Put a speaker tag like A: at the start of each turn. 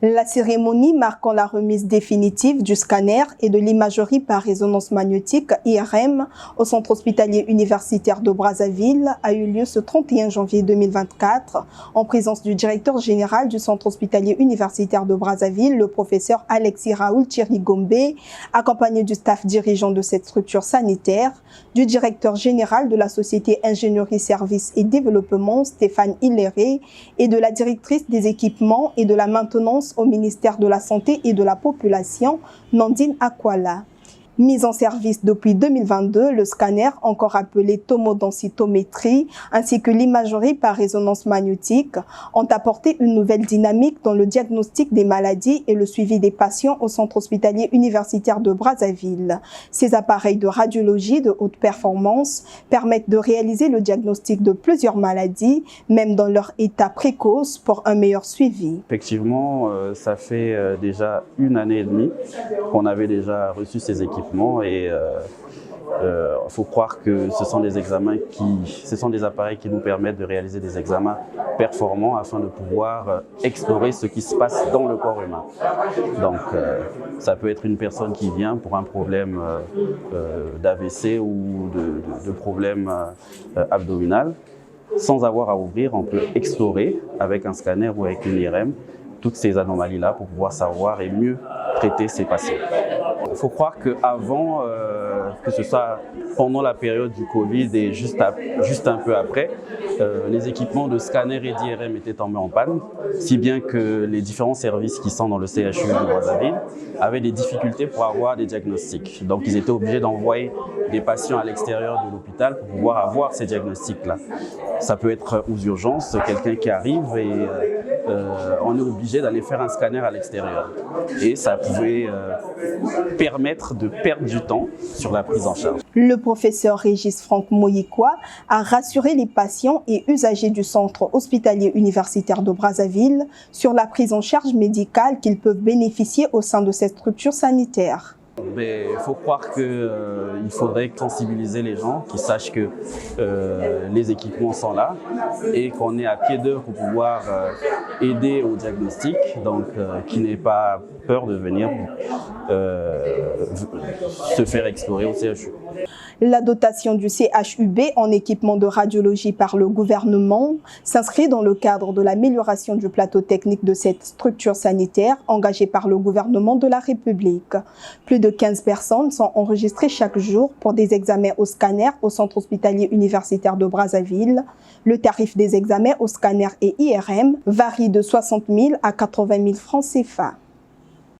A: La cérémonie marquant la remise définitive du scanner et de l'imagerie par résonance magnétique IRM au centre hospitalier universitaire de Brazzaville a eu lieu ce 31 janvier 2024 en présence du directeur général du centre hospitalier universitaire de Brazzaville, le professeur Alexis Raoul Thierry-Gombe, accompagné du staff dirigeant de cette structure sanitaire, du directeur général de la société Ingénierie, Services et Développement, Stéphane Hilléré, et de la directrice des équipements et de la maintenance au ministère de la Santé et de la Population, Nandine Akwala. Mise en service depuis 2022, le scanner, encore appelé tomodensitométrie, ainsi que l'imagerie par résonance magnétique, ont apporté une nouvelle dynamique dans le diagnostic des maladies et le suivi des patients au centre hospitalier universitaire de Brazzaville. Ces appareils de radiologie de haute performance permettent de réaliser le diagnostic de plusieurs maladies, même dans leur état précoce, pour un meilleur suivi.
B: Effectivement, ça fait déjà 1 année et demie qu'on avait déjà reçu ces équipements. Et il faut croire que ce sont des appareils qui nous permettent de réaliser des examens performants afin de pouvoir explorer ce qui se passe dans le corps humain. Donc ça peut être une personne qui vient pour un problème d'AVC ou de problème abdominal. Sans avoir à ouvrir, on peut explorer avec un scanner ou avec une IRM toutes ces anomalies-là pour pouvoir savoir et mieux traiter ces patients. Il faut croire qu'avant, que ce soit pendant la période du Covid et juste un peu après, les équipements de scanner et d'IRM étaient tombés en panne, si bien que les différents services qui sont dans le CHU de Brazzaville avaient des difficultés pour avoir des diagnostics. Donc ils étaient obligés d'envoyer des patients à l'extérieur de l'hôpital pour pouvoir avoir ces diagnostics-là. Ça peut être aux urgences, quelqu'un qui arrive et on est obligé d'aller faire un scanner à l'extérieur. Et ça pouvait permettre de perdre du temps sur la prise en charge.
A: Le professeur Régis Franck Moyikoa a rassuré les patients et usagers du centre hospitalier universitaire de Brazzaville sur la prise en charge médicale qu'ils peuvent bénéficier au sein de cette structure sanitaire.
B: Il faut croire qu'il faudrait sensibiliser les gens, qu'ils sachent que les équipements sont là et qu'on est à pied d'œuvre pour pouvoir aider au diagnostic, donc qu'ils n'aient pas peur de venir se faire explorer au CHU.
A: La dotation du CHUB en équipement de radiologie par le gouvernement s'inscrit dans le cadre de l'amélioration du plateau technique de cette structure sanitaire engagée par le gouvernement de la République. Plus de 15 personnes sont enregistrées chaque jour pour des examens au scanner au centre hospitalier universitaire de Brazzaville. Le tarif des examens au scanner et IRM varie de 60 000 à 80 000 francs CFA.